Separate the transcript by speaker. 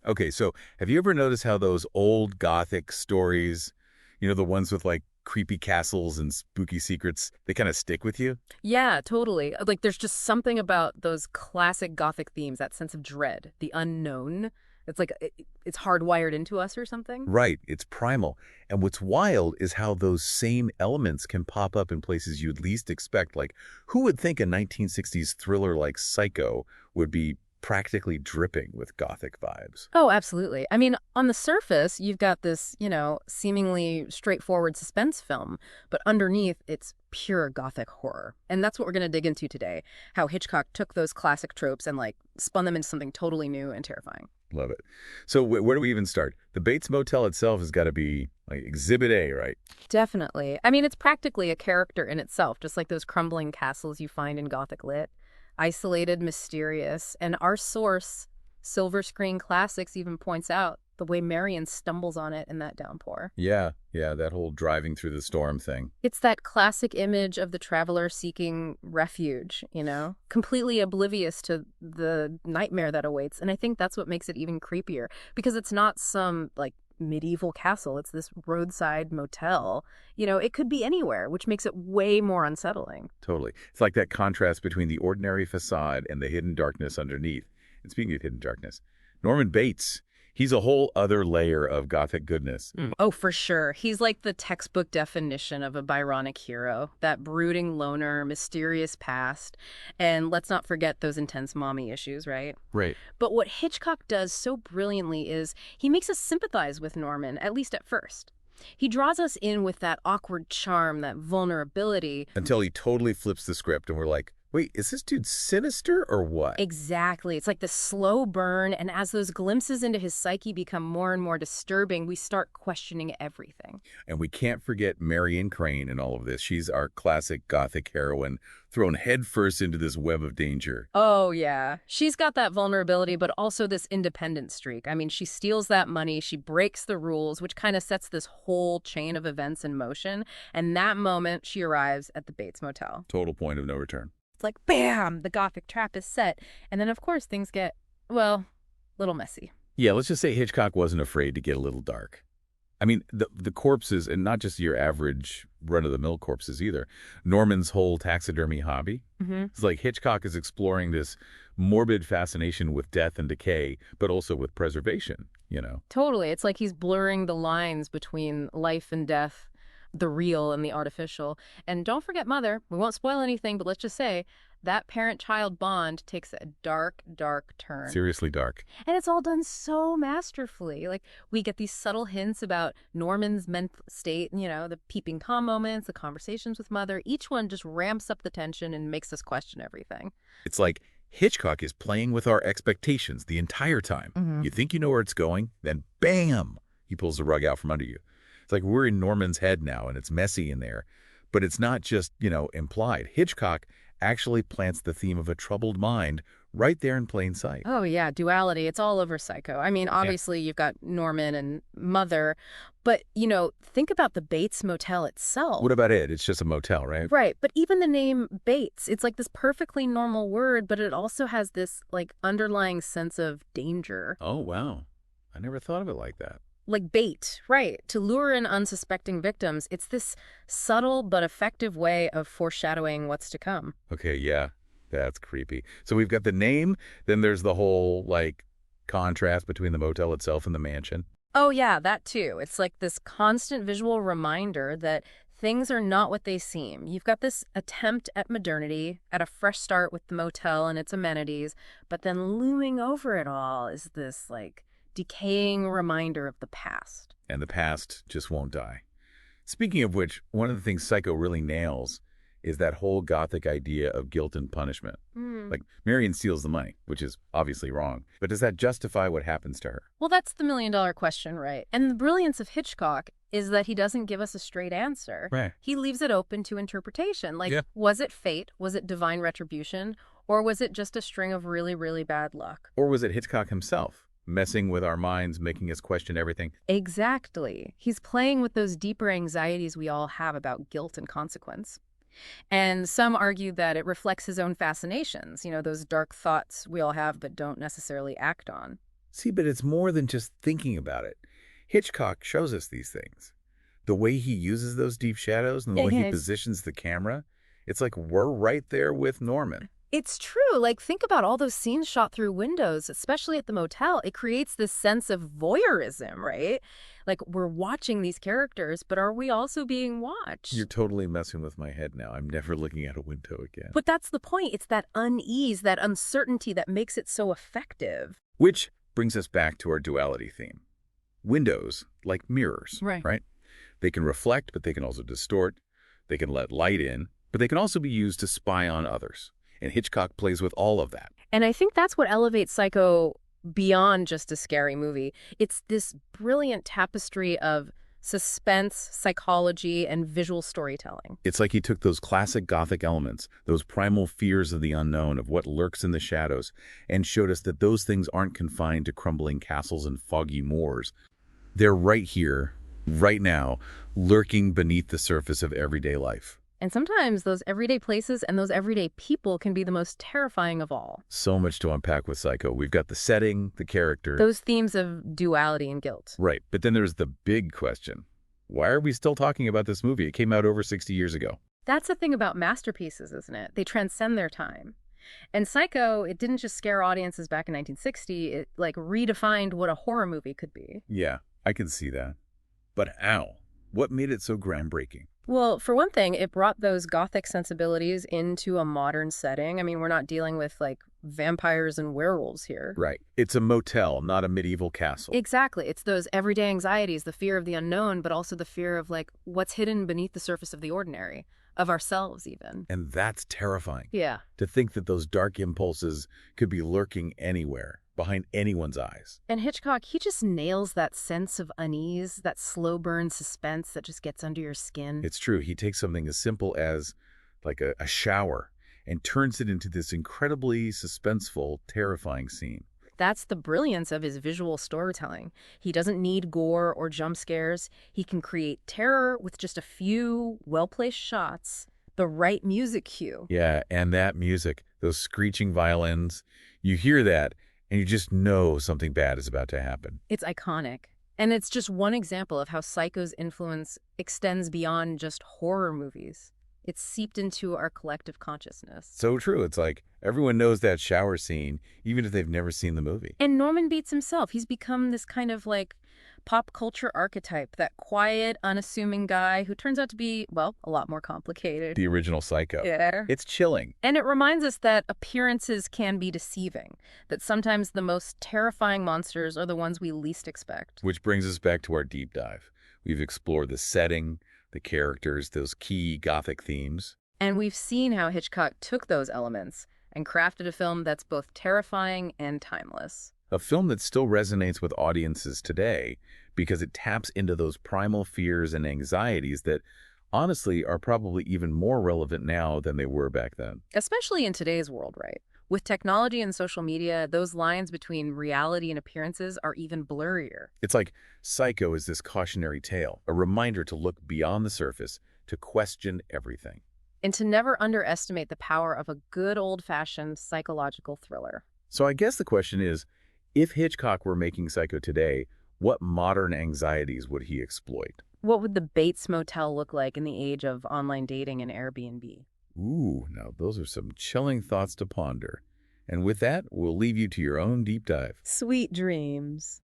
Speaker 1: Okay, so have you ever noticed how those old Gothic stories, the ones with like creepy castles and spooky secrets, they kind of stick with you?
Speaker 2: Yeah, totally. Like, there's just something about those classic Gothic themes, that sense of dread, the unknown. It's like it's hardwired into us or something.
Speaker 1: Right, it's primal. And what's wild is how those same elements can pop up in places you'd least expect. Like, who would think a 1960s thriller like Psycho would be practically dripping with Gothic vibes?
Speaker 2: Oh, absolutely. I mean, on the surface, you've got this, seemingly straightforward suspense film, but underneath, it's pure Gothic horror. And that's what we're going to dig into today, how Hitchcock took those classic tropes and, like, spun them into something totally new and terrifying.
Speaker 1: Love it. So where do we even start? The Bates Motel itself has got to be like Exhibit A, right?
Speaker 2: Definitely. I mean, it's practically a character in itself, just like those crumbling castles you find in Gothic lit. Isolated, mysterious, and our source, Silver Screen Classics, even points out the way Marion stumbles on it in that downpour.
Speaker 1: Yeah, that whole driving through the storm thing.
Speaker 2: It's that classic image of the traveler seeking refuge, completely oblivious to the nightmare that awaits. And I think that's what makes it even creepier, because it's not some, like, medieval castle. It's this roadside motel. It could be anywhere, which makes it way more unsettling.
Speaker 1: Totally. It's like that contrast between the ordinary facade and the hidden darkness underneath. And speaking of hidden darkness, Norman Bates, he's a whole other layer of Gothic goodness.
Speaker 2: Oh, for sure. He's like the textbook definition of a Byronic hero, that brooding loner, mysterious past. And let's not forget those intense mommy issues, right?
Speaker 1: Right.
Speaker 2: But what Hitchcock does so brilliantly is he makes us sympathize with Norman, at least at first. He draws us in with that awkward charm, that vulnerability.
Speaker 1: Until he totally flips the script and we're like, wait, is this dude sinister or what?
Speaker 2: Exactly. It's like the slow burn, and as those glimpses into his psyche become more and more disturbing, we start questioning everything.
Speaker 1: And we can't forget Marion Crane in all of this. She's our classic Gothic heroine, thrown headfirst into this web of danger.
Speaker 2: Oh, yeah. She's got that vulnerability, but also this independent streak. I mean, she steals that money, she breaks the rules, which kind of sets this whole chain of events in motion. And that moment, she arrives at the Bates Motel.
Speaker 1: Total point of no return.
Speaker 2: It's like, bam, the Gothic trap is set. And then, of course, things get, well, a little messy.
Speaker 1: Yeah, let's just say Hitchcock wasn't afraid to get a little dark. I mean, the corpses, and not just your average run-of-the-mill corpses either. Norman's whole taxidermy hobby. It's like Hitchcock is exploring this morbid fascination with death and decay, but also with preservation.
Speaker 2: Totally. It's like he's blurring the lines between life and death, the real and the artificial. And don't forget Mother. We won't spoil anything, but let's just say that parent-child bond takes a dark, dark turn.
Speaker 1: Seriously dark.
Speaker 2: And it's all done so masterfully. Like, we get these subtle hints about Norman's mental state, the peeping Tom moments, the conversations with Mother. Each one just ramps up the tension and makes us question everything.
Speaker 1: It's like Hitchcock is playing with our expectations the entire time. You think you know where it's going, then bam, he pulls the rug out from under you. It's like we're in Norman's head now, and it's messy in there. But it's not just, implied. Hitchcock actually plants the theme of a troubled mind right there in plain sight.
Speaker 2: Oh, yeah, duality. It's all over Psycho. I mean, obviously, You've got Norman and Mother, but, think about the Bates Motel itself.
Speaker 1: What about it? It's just a motel, right?
Speaker 2: Right, but even the name Bates, it's like this perfectly normal word, but it also has this, like, underlying sense of danger.
Speaker 1: Oh, wow. I never thought of it like that.
Speaker 2: Like bait, right, to lure in unsuspecting victims. It's this subtle but effective way of foreshadowing what's to come.
Speaker 1: Okay, yeah, that's creepy. So we've got the name, then there's the whole, like, contrast between the motel itself and the mansion.
Speaker 2: Oh, yeah, that too. It's like this constant visual reminder that things are not what they seem. You've got this attempt at modernity, at a fresh start with the motel and its amenities, but then looming over it all is this, like, decaying reminder of the past.
Speaker 1: And the past just won't die. Speaking of which, one of the things Psycho really nails is that whole Gothic idea of guilt and punishment. Like, Marion steals the money, which is obviously wrong. But does that justify what happens to her?
Speaker 2: Well, that's the million-dollar question, right? And the brilliance of Hitchcock is that he doesn't give us a straight answer.
Speaker 1: Right.
Speaker 2: He leaves it open to interpretation. Like, was it fate? Was it divine retribution? Or was it just a string of really, really bad luck?
Speaker 1: Or was it Hitchcock himself, messing with our minds, making us question everything?
Speaker 2: Exactly. He's playing with those deeper anxieties we all have about guilt and consequence. And some argue that it reflects his own fascinations, those dark thoughts we all have but don't necessarily act on.
Speaker 1: See, but it's more than just thinking about it. Hitchcock shows us these things. The way he uses those deep shadows and the way he
Speaker 2: Yes.
Speaker 1: positions the camera, it's like we're right there with Norman.
Speaker 2: It's true. Like, think about all those scenes shot through windows, especially at the motel. It creates this sense of voyeurism, right? Like, we're watching these characters, but are we also being watched?
Speaker 1: You're totally messing with my head now. I'm never looking at a window again.
Speaker 2: But that's the point. It's that unease, that uncertainty that makes it so effective.
Speaker 1: Which brings us back to our duality theme. Windows, like mirrors, right? They can reflect, but they can also distort. They can let light in, but they can also be used to spy on others. And Hitchcock plays with all of that.
Speaker 2: And I think that's what elevates Psycho beyond just a scary movie. It's this brilliant tapestry of suspense, psychology, and visual storytelling.
Speaker 1: It's like he took those classic Gothic elements, those primal fears of the unknown, of what lurks in the shadows, and showed us that those things aren't confined to crumbling castles and foggy moors. They're right here, right now, lurking beneath the surface of everyday life.
Speaker 2: And sometimes those everyday places and those everyday people can be the most terrifying of all.
Speaker 1: So much to unpack with Psycho. We've got the setting, the character.
Speaker 2: Those themes of duality and guilt.
Speaker 1: Right, but then there's the big question. Why are we still talking about this movie? It came out over 60 years ago.
Speaker 2: That's the thing about masterpieces, isn't it? They transcend their time. And Psycho, it didn't just scare audiences back in 1960. It, like, redefined what a horror movie could be.
Speaker 1: Yeah, I can see that. But how? What made it so groundbreaking?
Speaker 2: Well, for one thing, it brought those Gothic sensibilities into a modern setting. I mean, we're not dealing with, like, vampires and werewolves here.
Speaker 1: Right. It's a motel, not a medieval castle.
Speaker 2: Exactly. It's those everyday anxieties, the fear of the unknown, but also the fear of, like, what's hidden beneath the surface of the ordinary, of ourselves even.
Speaker 1: And that's terrifying.
Speaker 2: Yeah.
Speaker 1: To think that those dark impulses could be lurking anywhere, behind anyone's eyes.
Speaker 2: And Hitchcock, he just nails that sense of unease, that slow burn suspense that just gets under your skin.
Speaker 1: It's true. He takes something as simple as like a shower and turns it into this incredibly suspenseful, terrifying scene.
Speaker 2: That's the brilliance of his visual storytelling. He doesn't need gore or jump scares. He can create terror with just a few well-placed shots, the right music cue.
Speaker 1: Yeah, and that music, those screeching violins, you hear that and you just know something bad is about to happen.
Speaker 2: It's iconic. And it's just one example of how Psycho's influence extends beyond just horror movies. It's seeped into our collective consciousness.
Speaker 1: So true. It's like everyone knows that shower scene, even if they've never seen the movie.
Speaker 2: And Norman Bates himself, he's become this kind of like pop culture archetype, that quiet, unassuming guy who turns out to be, well, a lot more complicated.
Speaker 1: The original Psycho.
Speaker 2: Yeah.
Speaker 1: It's chilling.
Speaker 2: And it reminds us that appearances can be deceiving, that sometimes the most terrifying monsters are the ones we least expect.
Speaker 1: Which brings us back to our deep dive. We've explored the setting, the characters, those key Gothic themes.
Speaker 2: And we've seen how Hitchcock took those elements and crafted a film that's both terrifying and timeless.
Speaker 1: A film that still resonates with audiences today because it taps into those primal fears and anxieties that honestly are probably even more relevant now than they were back then.
Speaker 2: Especially in today's world, right? With technology and social media, those lines between reality and appearances are even blurrier.
Speaker 1: It's like Psycho is this cautionary tale, a reminder to look beyond the surface, to question everything.
Speaker 2: And to never underestimate the power of a good old-fashioned psychological thriller.
Speaker 1: So I guess the question is, if Hitchcock were making Psycho today, what modern anxieties would he exploit?
Speaker 2: What would the Bates Motel look like in the age of online dating and Airbnb?
Speaker 1: Ooh, now those are some chilling thoughts to ponder. And with that, we'll leave you to your own deep dive.
Speaker 2: Sweet dreams.